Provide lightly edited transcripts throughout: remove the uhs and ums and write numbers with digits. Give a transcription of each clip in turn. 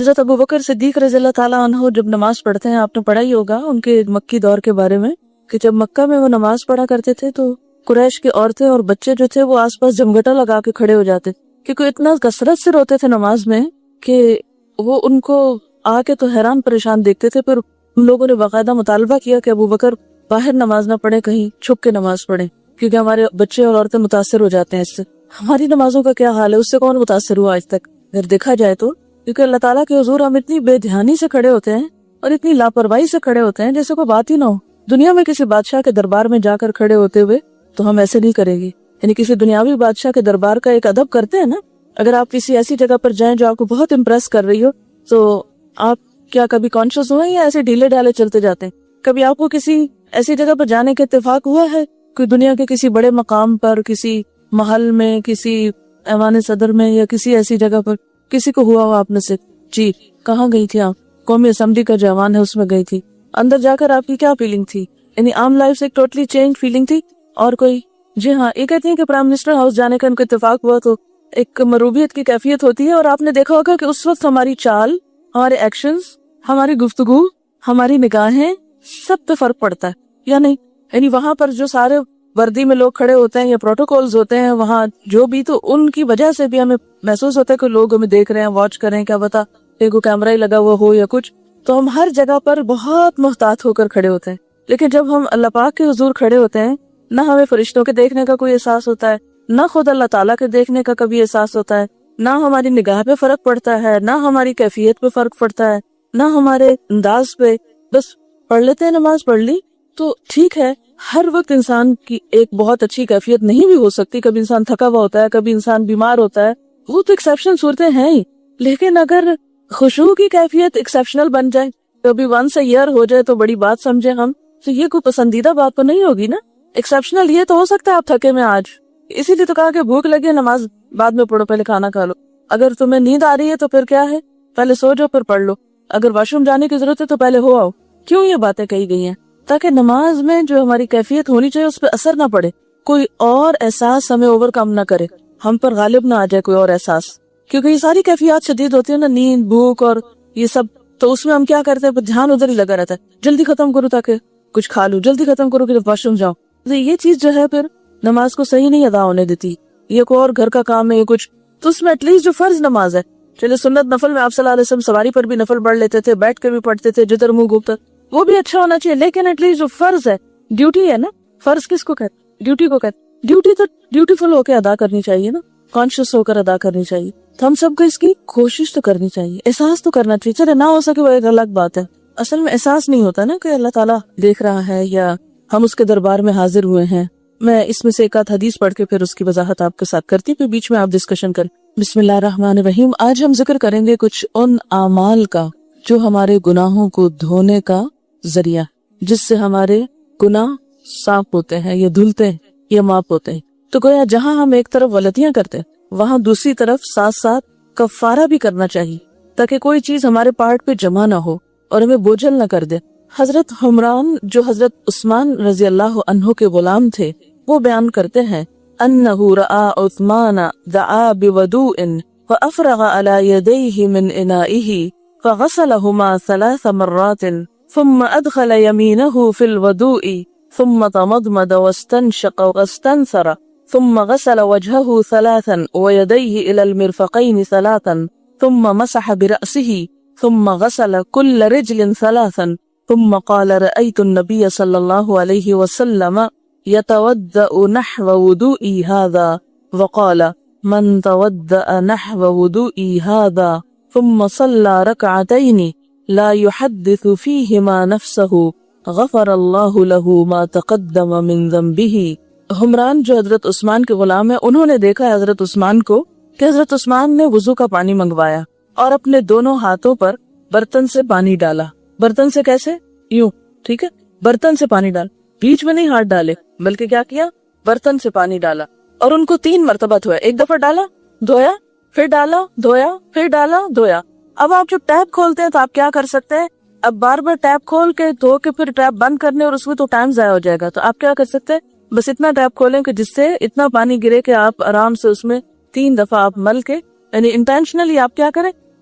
حضرت ابو بکر صدیق رضی اللہ تعالیٰ عنہ جب نماز پڑھتے ہیں، آپ نے پڑھا ہی ہوگا ان کے مکی دور کے بارے میں کہ جب مکہ میں وہ نماز پڑھا کرتے تھے تو قریش کی عورتیں اور بچے جو تھے وہ آس پاس جمگٹا لگا کے کھڑے ہو جاتے، کیونکہ اتنا کثرت سے روتے تھے نماز میں کہ وہ ان کو آ کے تو حیران پریشان دیکھتے تھے۔ پھر ان لوگوں نے باقاعدہ مطالبہ کیا کہ ابو بکر باہر نماز نہ پڑھے، کہیں چھپ کے نماز پڑھیں، کیونکہ ہمارے بچے اور عورتیں متاثر ہو جاتے ہیں اس سے۔ ہماری نمازوں کا کیا حال ہے، اس سے کون متاثر ہوا آج تک اگر دیکھا جائے تو؟ کیونکہ اللہ تعالیٰ کے حضور ہم اتنی بے دھیانی سے کھڑے ہوتے ہیں اور اتنی لاپرواہی سے کھڑے ہوتے ہیں جیسے کوئی بات ہی نہ ہو۔ دنیا میں کسی بادشاہ کے دربار میں جا کر کھڑے ہوتے ہوئے تو ہم ایسے نہیں کریں گے، یعنی کسی دنیاوی بادشاہ کے دربار کا ایک ادب کرتے ہیں نا۔ اگر آپ کسی ایسی جگہ پر جائیں جو آپ کو بہت امپریس کر رہی ہو تو آپ کیا کبھی کانشیس ہوئے یا ایسے ڈھیلے ڈھالے چلتے جاتے ہیں؟ کبھی آپ کو کسی ایسی جگہ پر جانے کا اتفاق ہوا ہے، کوئی دنیا کے کسی بڑے مقام پر، کسی محل میں، کسی ایوان صدر میں، یا کسی ایسی جگہ پر کسی کو ہوا آپ میں سے؟ جی، کہاں گئی تھی آپ؟ قومی اسمبلی کا جو ایوان ہے اس میں گئی تھی۔ اندر جا کر آپ کی کیا فیلنگ تھی؟ یعنی عام لائف سے ایک ٹوٹلی چینج فیلنگ تھی؟ اور کوئی؟ جی ہاں، یہ کہتے ہیں کہ پرائم منسٹر ہاؤس جانے کا ان کو اتفاق ہوا تو ایک مروبیت کی کیفیت ہوتی ہے، اور آپ نے دیکھا ہوگا کہ اس وقت ہماری چال، ہمارے ایکشنز، ہماری گفتگو، ہماری نگاہیں، سب پہ فرق پڑتا ہے یا نہیں؟ یعنی وہاں پر جو سارے وردی میں لوگ کھڑے ہوتے ہیں یا پروٹوکولز ہوتے ہیں وہاں جو بھی، تو ان کی وجہ سے بھی ہمیں محسوس ہوتا ہے کہ لوگ ہمیں دیکھ رہے ہیں، واچ کر رہے ہیں، کیا پتا کوئی کیمرہ ہی لگا ہوا ہو یا کچھ۔ تو ہم ہر جگہ پر بہت محتاط ہو کر کھڑے ہوتے ہیں، لیکن جب ہم اللہ پاک کے حضور کھڑے ہوتے ہیں، نہ ہمیں فرشتوں کے دیکھنے کا کوئی احساس ہوتا ہے، نہ خود اللہ تعالیٰ کے دیکھنے کا کبھی احساس ہوتا ہے، نہ ہماری نگاہ پہ فرق پڑتا ہے، نہ ہماری کیفیت پہ فرق پڑتا ہے، نہ ہمارے انداز پہ۔ بس پڑھ لیتے ہیں، نماز پڑھ لی تو ٹھیک ہے۔ ہر وقت انسان کی ایک بہت اچھی کیفیت نہیں بھی ہو سکتی، کبھی انسان تھکا ہوا ہوتا ہے، کبھی انسان بیمار ہوتا ہے، وہ تو ایکسیپشنل صورتیں ہیں ہی۔ لیکن اگر خشوع کی کیفیت ایکسیپشنل بن جائے، کبھی ونس اے ایئر ہو جائے تو بڑی بات سمجھے ہم، تو یہ کوئی پسندیدہ بات تو نہیں ہوگی نا۔ ایکسیپشنل یہ تو ہو سکتا ہے آپ تھکے میں آج، اسی لیے تو کہا کہ بھوک لگے نماز بعد میں پڑھو، پہلے کھانا کھا لو۔ اگر تمہیں نیند آ رہی ہے تو پھر کیا ہے، پہلے سو جاؤ پھر پڑھ لو۔ اگر واش روم جانے کی ضرورت ہے تو پہلے ہو آؤ۔ کیوں یہ باتیں کہی گئی ہیں؟ تاکہ نماز میں جو ہماری کیفیت ہونی چاہیے اس پہ اثر نہ پڑے، کوئی اور احساس ہمیں اوور کم نہ کرے، ہم پر غالب نہ آ جائے کوئی اور احساس، کیونکہ یہ ساری کیفیات شدید ہوتی ہیں نا، نیند، بھوک اور یہ سب، تو اس میں ہم کیا کرتے ہیں، دھیان ادھر ہی لگا رہتا ہے، جلدی ختم کرو تاکہ کچھ کھا لوں، جلدی ختم کرو کہ واش روم جاؤ۔ تو یہ چیز جو ہے پھر نماز کو صحیح نہیں ادا ہونے دیتی۔ یہ کوئی اور گھر کا کام ہے، یہ کچھ، تو اس میں ایٹ لیسٹ جو فرض نماز ہے، چلے سنت نفل میں آپ صلی اللہ علیہ وسلم سواری پر بھی نفل پڑھ لیتے تھے، بیٹھ کے بھی پڑھتے تھے، جدھر منہ گھومتا وہ بھی اچھا ہونا چاہیے، لیکن ایٹ لیسٹ جو فرض ہے، ڈیوٹی ہے نا، فرض کس کو کہتے؟ ڈیوٹی کو کہتے۔ ڈیوٹی تو ڈیوٹیفل ہو کے ادا کرنی چاہیے نا، کانشیس ہو کر ادا کرنی چاہیے۔ تو ہم سب کو اس کی کوشش تو کرنی چاہیے، احساس تو کرنا چاہیے، چلے نہ ہو سکے وہ ایک الگ بات ہے۔ اصل میں احساس نہیں ہوتا نا کہ اللہ تعالیٰ دیکھ رہا ہے یا ہم اس کے دربار میں حاضر ہوئے ہیں۔ میں اس میں سے ایک آدھ حدیث پڑھ کے پھر اس کی وضاحت آپ کے ساتھ کرتی، پھر بیچ میں آپ ڈسکشن کریں۔ بسم اللہ الرحمن الرحیم۔ آج ہم ذکر کریں گے کچھ ان اعمال کا جو ہمارے گناہوں کو دھونے کا ذریعہ، جس سے ہمارے گناہ صاف ہوتے ہیں یا دھلتے ہیں یا معاف ہوتے ہیں۔ تو گویا جہاں ہم ایک طرف غلطیاں کرتے ہیں وہاں دوسری طرف ساتھ ساتھ کفارہ بھی کرنا چاہیے، تاکہ کوئی چیز ہمارے پارٹ پہ جمع نہ ہو اور ہمیں بوجھل نہ کر دے۔ حضرت حمران جو حضرت عثمان رضی اللہ عنہ کے غلام تھے، وہ بیان کرتے ہیں انہ رآ عثمان دعا بوضوء فافرغ علی یدیہ من انائہ فغسلہما 3 مرات ثم ادخل یمینہ فی الوضوء ثم تمضمض واستنشق واستنثر ثم غسل وجهه 3 ويديه إلى المرفقين 3 ثم مسح برأسه ثم غسل كل رجل 3 ثم قال رأيت النبي صلى الله عليه وسلم يتودأ نحو وضوئي هذا وقال من تودأ نحو وضوئي هذا ثم صلى 2 لا يحدث فيهما نفسه غفر الله له ما تقدم من ذنبه۔ حمران جو حضرت عثمان کے غلام ہیں، انہوں نے دیکھا ہے حضرت عثمان کو کہ حضرت عثمان نے وضو کا پانی منگوایا اور اپنے دونوں ہاتھوں پر برتن سے پانی ڈالا۔ برتن سے کیسے؟ یوں، ٹھیک ہے، برتن سے پانی ڈال، بیچ میں نہیں ہاتھ ڈالے، بلکہ کیا کیا، برتن سے پانی ڈالا اور ان کو 3 مرتبہ دھویا۔ ایک دفعہ ڈالا، دھویا، پھر ڈالا، دھویا، پھر ڈالا، دھویا۔ اب آپ جب ٹیپ کھولتے ہیں تو آپ کیا کر سکتے ہیں، اب بار بار ٹیپ کھول کے دھو کے پھر ٹیپ بند کرنے اور اس میں تو ٹائم ضائع ہو جائے گا، تو آپ کیا کر سکتے ہیں، بس اتنا ٹیپ کھولیں کہ جس سے اتنا پانی گرے کہ آپ آرام سے اس میں 3 دفعہ آپ مل کے، یعنی انٹینشنلی آپ کیا کریں،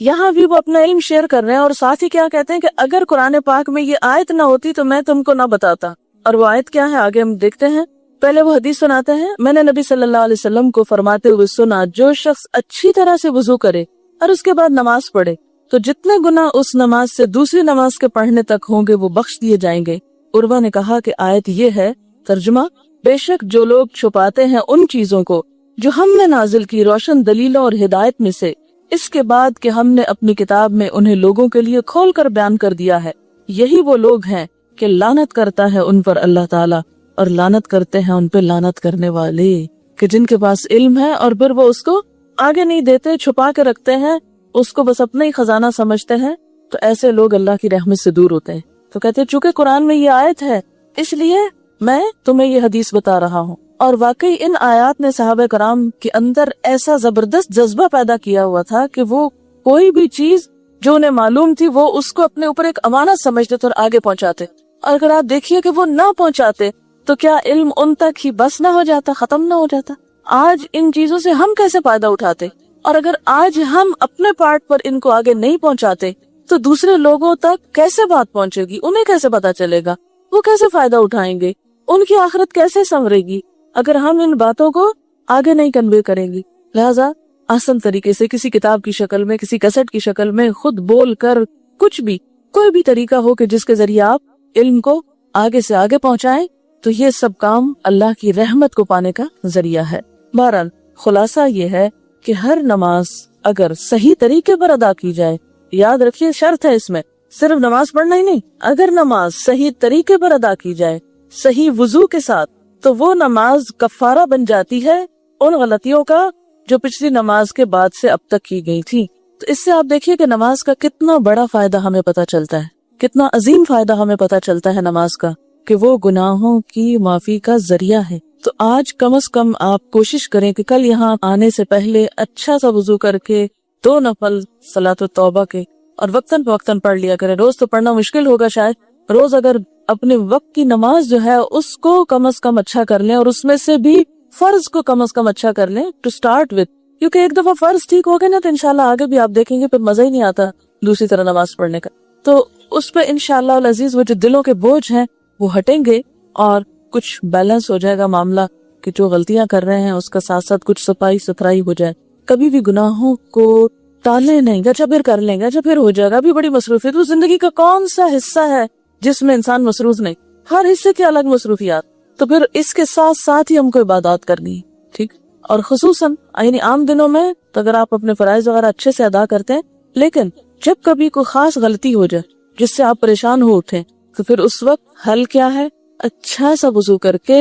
یہاں بھی وہ اپنا علم شیئر کر رہے ہیں، اور ساتھ ہی کیا کہتے ہیں کہ اگر قرآن پاک میں یہ آیت نہ ہوتی تو میں تم کو نہ بتاتا. اور وہ آیت کیا ہے آگے ہم دیکھتے ہیں. پہلے وہ حدیث سناتے ہیں، میں نے نبی صلی اللہ علیہ وسلم کو فرماتے ہوئے سنا، جو شخص اچھی طرح سے وضو کرے اور اس کے بعد نماز پڑھے تو جتنے گناہ اس نماز سے دوسری نماز کے پڑھنے تک ہوں گے وہ بخش دیے جائیں گے. عروہ نے کہا کہ آیت یہ ہے. ترجمہ: بے شک جو لوگ چھپاتے ہیں ان چیزوں کو جو ہم نے نازل کی روشن دلیلوں اور ہدایت میں سے، اس کے بعد کہ ہم نے اپنی کتاب میں انہیں لوگوں کے لیے کھول کر بیان کر دیا ہے، یہی وہ لوگ ہیں کہ لعنت کرتا ہے ان پر اللہ تعالیٰ، اور لعنت کرتے ہیں ان پہ لعنت کرنے والے، کہ جن کے پاس علم ہے اور پھر وہ اس کو آگے نہیں دیتے، چھپا کے رکھتے ہیں، اس کو بس اپنا ہی خزانہ سمجھتے ہیں. تو ایسے لوگ اللہ کی رحمت سے دور ہوتے ہیں. تو کہتے ہیں چونکہ قرآن میں یہ آیت ہے اس لیے میں تمہیں یہ حدیث بتا رہا ہوں. اور واقعی ان آیات نے صحابہ کرام کے اندر ایسا زبردست جذبہ پیدا کیا ہوا تھا کہ وہ کوئی بھی چیز جو انہیں معلوم تھی وہ اس کو اپنے اوپر ایک امانت سمجھتے اور آگے پہنچاتے. اور اگر آپ دیکھیے کہ وہ نہ پہنچاتے تو کیا علم ان تک ہی بس نہ ہو جاتا، ختم نہ ہو جاتا؟ آج ان چیزوں سے ہم کیسے فائدہ اٹھاتے؟ اور اگر آج ہم اپنے پارٹ پر ان کو آگے نہیں پہنچاتے تو دوسرے لوگوں تک کیسے بات پہنچے گی؟ انہیں کیسے پتا چلے گا؟ وہ کیسے فائدہ اٹھائیں گے؟ ان کی آخرت کیسے سنورے گی اگر ہم ان باتوں کو آگے نہیں کنوے کریں گی؟ لہٰذا آسان طریقے سے کسی کتاب کی شکل میں، کسی کیسٹ کی شکل میں، خود بول کر، کچھ بھی، کوئی بھی طریقہ ہو کہ جس کے ذریعے آپ علم کو آگے سے آگے پہنچائیں، تو یہ سب کام اللہ کی رحمت کو پانے کا ذریعہ ہے. بہرحال خلاصہ یہ ہے کہ ہر نماز اگر صحیح طریقے پر ادا کی جائے، یاد رکھیے شرط ہے اس میں، صرف نماز پڑھنا ہی نہیں، اگر نماز صحیح طریقے پر ادا کی جائے، صحیح وضو کے ساتھ، تو وہ نماز کفارہ بن جاتی ہے ان غلطیوں کا جو پچھلی نماز کے بعد سے اب تک کی گئی تھی. تو اس سے آپ دیکھیے کہ نماز کا کتنا بڑا فائدہ ہمیں پتا چلتا ہے، کتنا عظیم فائدہ ہمیں پتا چلتا ہے نماز کا، کہ وہ گناہوں کی معافی کا ذریعہ ہے. تو آج کم از کم آپ کوشش کریں کہ کل یہاں آنے سے پہلے اچھا سا وضو کر کے 2 نفل صلاۃ التوبہ کے اور وقتاً فوقتاً پڑھ لیا کریں. روز تو پڑھنا مشکل ہوگا شاید، روز اگر اپنے وقت کی نماز جو ہے اس کو کم از کم اچھا کر لیں، اور اس میں سے بھی فرض کو کم از کم اچھا کر لیں ٹو سٹارٹ وتھ. کیونکہ ایک دفعہ فرض ٹھیک ہو گئے نا تو انشاءاللہ آگے بھی آپ دیکھیں گے پھر مزہ ہی نہیں آتا دوسری طرح نماز پڑھنے کا. تو اس پہ انشاءاللہ العزیز وہ جو دلوں کے بوجھ ہیں وہ ہٹیں گے اور کچھ بیلنس ہو جائے گا معاملہ، کہ جو غلطیاں کر رہے ہیں اس کا ساتھ ساتھ کچھ صفائی ستھرائی ہو جائے. کبھی بھی گناہوں کو ٹالے نہیں گا، پھر کر لیں گا، پھر ہو جائے گا. ابھی بڑی مصروفیت، تو زندگی کا کون سا حصہ ہے جس میں انسان مصروف نہیں؟ ہر حصے کی الگ مصروفیات. تو پھر اس کے ساتھ ساتھ ہی ہم کو عبادات کرنی ہے، ٹھیک. اور خصوصاً یعنی عام دنوں میں تو اگر آپ اپنے فرائض وغیرہ اچھے سے ادا کرتے ہیں، لیکن جب کبھی کوئی خاص غلطی ہو جائے جس سے آپ پریشان ہو اٹھیں، تو پھر اس وقت حل کیا ہے؟ اچھا سا وضو کر کے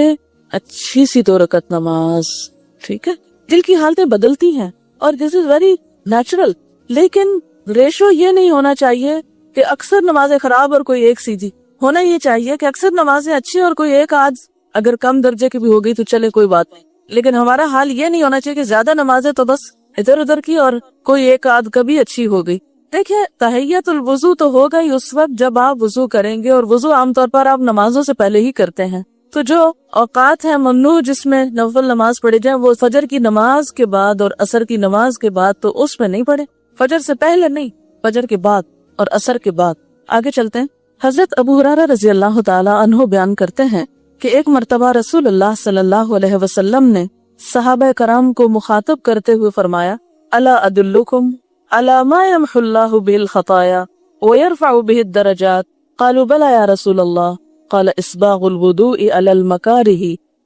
اچھی سی 2 رکعت نماز، ٹھیک ہے. دل کی حالتیں بدلتی ہیں اور دس از ویری نیچرل، لیکن ریشو یہ نہیں ہونا چاہیے کہ اکثر نمازیں خراب اور کوئی ایک سیدھی. ہونا یہ چاہیے کہ اکثر نمازیں اچھی اور کوئی ایک آدھ اگر کم درجے کی بھی ہو گئی تو چلے کوئی بات نہیں. لیکن ہمارا حال یہ نہیں ہونا چاہیے کہ زیادہ نمازیں تو بس ادھر ادھر کی اور کوئی ایک آدھ کبھی اچھی ہو گئی. دیکھیں تحیت الوضو تو ہوگا ہی اس وقت جب آپ وضو کریں گے، اور وضو عام طور پر آپ نمازوں سے پہلے ہی کرتے ہیں. تو جو اوقات ہیں ممنوع جس میں نفل نماز پڑھی جائے وہ فجر کی نماز کے بعد اور عصر کی نماز کے بعد، تو اس میں نہیں پڑھے. فجر سے پہلے نہیں، فجر کے بعد اور عصر کے بعد. آگے چلتے ہیں. حضرت ابو ہریرہ رضی اللہ تعالی عنہ بیان کرتے ہیں کہ ایک مرتبہ رسول اللہ صلی اللہ علیہ وسلم نے صحابہ کرام کو مخاطب کرتے ہوئے فرمایا: الا ادلکم الا ما یمحو اللہ بہ الخطایا ویرفع بہ الدرجات؟ قالوا بلی یا رسول اللہ. قال اسباغ الوضوء علی المکارہ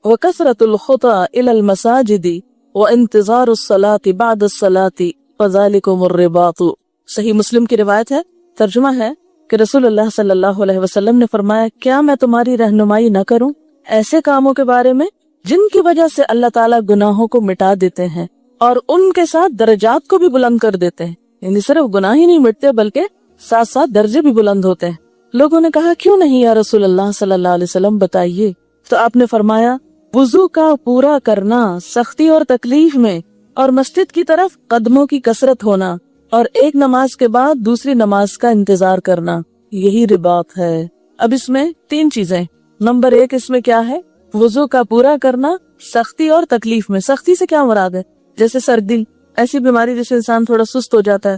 وکثرۃ الخطا الی المساجد وانتظار الصلاة بعد الصلاة فذلکم الرباط. صحیح مسلم کی روایت ہے. ترجمہ ہے کہ رسول اللہ صلی اللہ علیہ وسلم نے فرمایا: کیا میں تمہاری رہنمائی نہ کروں ایسے کاموں کے بارے میں جن کی وجہ سے اللہ تعالیٰ گناہوں کو مٹا دیتے ہیں اور ان کے ساتھ درجات کو بھی بلند کر دیتے ہیں. یعنی صرف گناہ ہی نہیں مٹتے بلکہ ساتھ ساتھ درجے بھی بلند ہوتے ہیں. لوگوں نے کہا: کیوں نہیں یا رسول اللہ صلی اللہ علیہ وسلم، بتائیے. تو آپ نے فرمایا: وضو کا پورا کرنا سختی اور تکلیف میں، اور مسجد کی طرف قدموں کی کثرت ہونا، اور ایک نماز کے بعد دوسری نماز کا انتظار کرنا، یہی رباط ہے. اب اس میں 3 چیزیں. نمبر 1 اس میں کیا ہے؟ وضو کا پورا کرنا سختی اور تکلیف میں. سختی سے کیا مراد ہے؟ جیسے سردی، ایسی بیماری جس سے انسان تھوڑا سست ہو جاتا ہے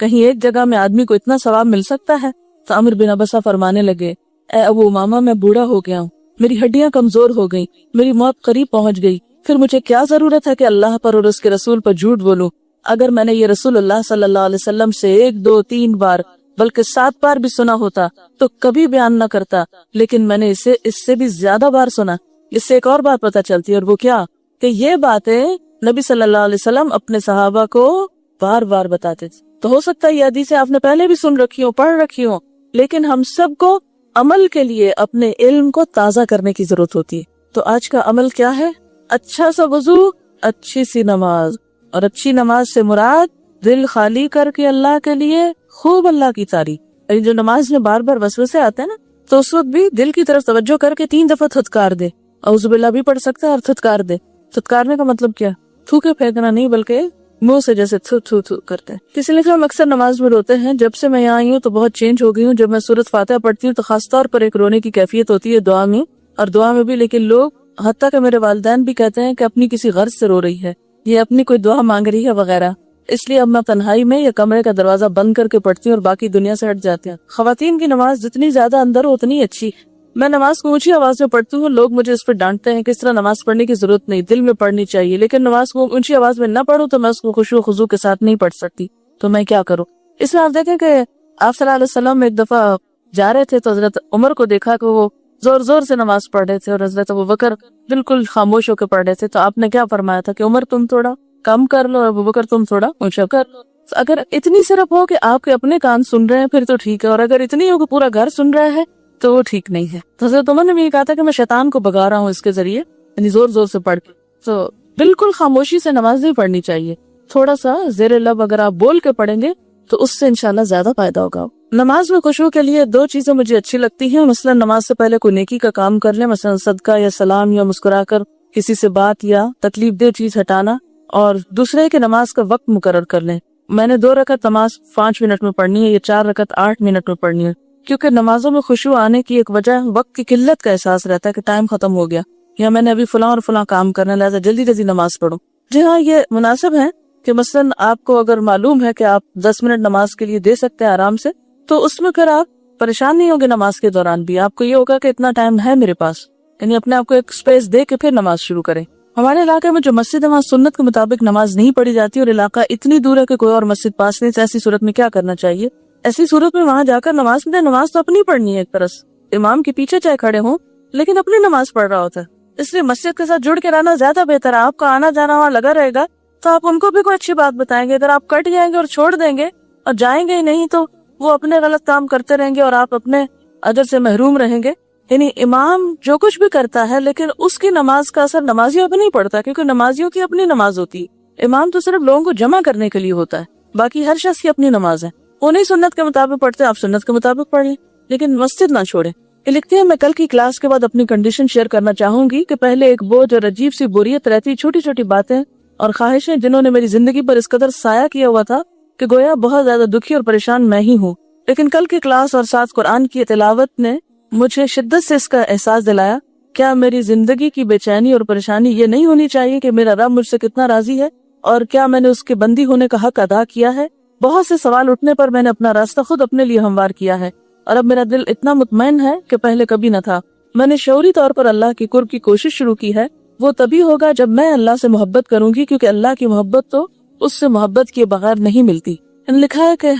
کہیں ایک جگہ میں آدمی کو اتنا ثواب مل سکتا ہے؟ تو عمرو بن ابسہ فرمانے لگے، اے ابو امامہ، میں بوڑھا ہو گیا ہوں، میری ہڈیاں کمزور ہو گئی، میری موت قریب پہنچ گئی، پھر مجھے کیا ضرورت ہے کہ اللہ پر اور اس کے رسول پر جھوٹ بولوں؟ اگر میں نے یہ رسول اللہ صلی اللہ علیہ وسلم سے 1 2 3 بار بلکہ 7 بار بھی سنا ہوتا تو کبھی بیان نہ کرتا، لیکن میں نے اسے اس سے بھی زیادہ بار سنا۔ اس سے ایک اور بات پتہ چلتی ہے، اور وہ کیا کہ یہ باتیں نبی صلی اللہ علیہ وسلم اپنے صحابہ کو بار بار بتاتے تھے۔ تو ہو سکتا ہے یہ حدیثیں آپ نے پہلے بھی سن رکھی ہوں، پڑھ رکھی ہوں، لیکن ہم سب کو عمل کے لیے اپنے علم کو تازہ کرنے کی ضرورت ہوتی ہے۔ تو آج کا عمل کیا ہے؟ اچھا سا وضو، اچھی سی نماز، اور اچھی نماز سے مراد دل خالی کر کے اللہ کے لیے خوب اللہ کی تعریف۔ جو نماز میں بار بار وسوسے آتے ہیں نا، تو اس وقت بھی دل کی طرف توجہ کر کے 3 دفعہ تھتکار دے، اعوذ باللہ بھی پڑھ سکتا ہے اور تھتکار دے۔ تھتکارنے کا مطلب کیا؟ تھوکے پھینکنا نہیں، بلکہ منہ سے جیسے تھو تھو تھو کرتے ہیں۔ اسی لیے ہم اکثر نماز میں روتے ہیں۔ جب سے میں یہاں آئی ہوں تو بہت چینج ہو گئی ہوں۔ جب میں سورۃ فاتحہ پڑھتی ہوں تو خاص طور پر ایک رونے کی کیفیت ہوتی ہے دعا میں، اور دعا میں بھی، لیکن لوگ حتیٰ کہ میرے والدین بھی کہتے ہیں کہ اپنی کسی غرض سے رو رہی ہے، یہ اپنی کوئی دعا مانگ رہی ہے وغیرہ۔ اس لیے اب میں تنہائی میں یا کمرے کا دروازہ بند کر کے پڑھتی ہوں اور باقی دنیا سے ہٹ جاتے ہیں۔ خواتین کی نماز جتنی زیادہ اندر ہو اتنی اچھی۔ میں نماز کو اونچی آواز میں پڑھتی ہوں، لوگ مجھے اس پہ ڈانٹتے ہیں کہ اس طرح نماز پڑھنے کی ضرورت نہیں، دل میں پڑھنی چاہیے، لیکن نماز کو اونچی آواز میں نہ پڑھوں تو میں اس کو خشوع و خضوع کے ساتھ نہیں پڑھ سکتی، تو میں کیا کروں؟ اس میں آپ دیکھیں کہ آپ صلی اللہ علیہ وسلم ایک دفعہ جا رہے تھے تو حضرت عمر کو دیکھا کہ وہ زور زور سے نماز پڑھ رہے تھے اور حضرت ابوبکر بالکل خاموش ہو کے پڑھ رہے تھے، تو آپ نے کیا فرمایا تھا کہ عمر تم تھوڑا کم کر لو اور ابوبکر تم تھوڑا اونچا کر لو۔ اگر اتنی صرف ہو کہ آپ کے اپنے کان سن رہے ہیں پھر تو ٹھیک ہے، اور اگر اتنی ہو کہ پورا گھر سن رہا ہے تو وہ ٹھیک نہیں ہے۔ تو حضرت عمر نے بھی یہ کہا تھا کہ میں شیطان کو بھگا رہا ہوں اس کے ذریعے، یعنی زور زور سے پڑھ کے۔ تو بالکل خاموشی سے نماز نہیں پڑھنی چاہیے، تھوڑا سا زیر لب اگر آپ بول کے پڑھیں گے تو اس سے انشاءاللہ زیادہ فائدہ ہوگا۔ نماز میں خشوع کے لیے 2 چیزیں مجھے اچھی لگتی ہیں، مثلا نماز سے پہلے کوئی نیکی کا کام کر لیں، مثلا صدقہ یا سلام یا مسکرا کر کسی سے بات یا تکلیف دہ چیز ہٹانا، اور دوسرے کہ نماز کا وقت مقرر کر لیں۔ میں نے 2 رکعت نماز 5 منٹ میں پڑھنی ہے یا 4 رکعت 8 منٹ میں پڑھنی ہے، کیونکہ نمازوں میں خشوع آنے کی ایک وجہ وقت کی قلت کا احساس رہتا ہے کہ ٹائم ختم ہو گیا یا میں نے ابھی فلاں اور فلاں کام کرنا، لہٰذا جلدی جلدی نماز پڑھوں۔ جی ہاں، یہ مناسب ہے کہ مثلا آپ کو اگر معلوم ہے کہ آپ 10 منٹ نماز کے لیے دے سکتے ہیں آرام سے، تو اس میں پھر آپ پریشان نہیں ہوگے۔ نماز کے دوران بھی آپ کو یہ ہوگا کہ اتنا ٹائم ہے میرے پاس، یعنی اپنے آپ کو ایک سپیس دے کے پھر نماز شروع کریں۔ ہمارے علاقے میں جو مسجد ہے وہاں سنت کے مطابق نماز نہیں پڑھی جاتی، اور علاقہ اتنی دور ہے کہ کوئی اور مسجد پاس نہیں، تو ایسی صورت میں کیا کرنا چاہیے؟ ایسی صورت میں وہاں جا کر نماز پڑھیں۔ نماز تو اپنی پڑھنی ہے، ایک طرح سے امام کے پیچھے چاہے کھڑے ہوں لیکن اپنی نماز پڑھ رہا ہوتا ہے، اس لیے مسجد کے ساتھ جڑ کے رہنا زیادہ بہتر ہے۔ آپ کا آنا جانا وہاں لگا رہے گا تو آپ ان کو بھی کوئی اچھی بات بتائیں گے۔ اگر آپ کٹ جائیں گے اور چھوڑ دیں گے اور جائیں گے ہی نہیں تو وہ اپنے غلط کام کرتے رہیں گے اور آپ اپنے اجر سے محروم رہیں گے۔ یعنی امام جو کچھ بھی کرتا ہے لیکن اس کی نماز کا اثر نمازیوں پہ نہیں پڑتا، کیونکہ نمازیوں کی اپنی نماز ہوتی ہے۔ امام تو صرف لوگوں کو جمع کرنے کے لیے ہوتا ہے، باقی ہر شخص کی اپنی نماز ہے۔ وہ نہیں سنت کے مطابق پڑھتے، آپ سنت کے مطابق پڑھیں، لیکن مسجد نہ چھوڑیں۔ یہ لکھتے ہیں، میں کل کی کلاس کے بعد اپنی کنڈیشن شیئر کرنا چاہوں گی کہ پہلے ایک بوجھ اور عجیب سی بوریت رہتی، چھوٹی چھوٹی باتیں اور خواہشیں جنہوں نے میری زندگی پر اس قدر سایہ کیا ہوا تھا کہ گویا بہت زیادہ دکھی اور پریشان میں ہی ہوں۔ لیکن کل کی کلاس اور ساتھ قرآن کی تلاوت نے مجھے شدت سے اس کا احساس دلایا، کیا میری زندگی کی بے چینی اور پریشانی یہ نہیں ہونی چاہیے کہ میرا رب مجھ سے کتنا راضی ہے اور کیا میں نے اس کے بندی ہونے کا حق ادا کیا ہے؟ بہت سے سوال اٹھنے پر میں نے اپنا راستہ خود اپنے لیے ہموار کیا ہے اور اب میرا دل اتنا مطمئن ہے کہ پہلے کبھی نہ تھا۔ میں نے شعوری طور پر اللہ کی قرب کی کوشش شروع کی ہے، وہ تبھی ہوگا جب میں اللہ سے محبت کروں گی، کیونکہ اللہ کی محبت تو اس سے محبت کیے بغیر نہیں ملتی۔ لکھا ہے کہ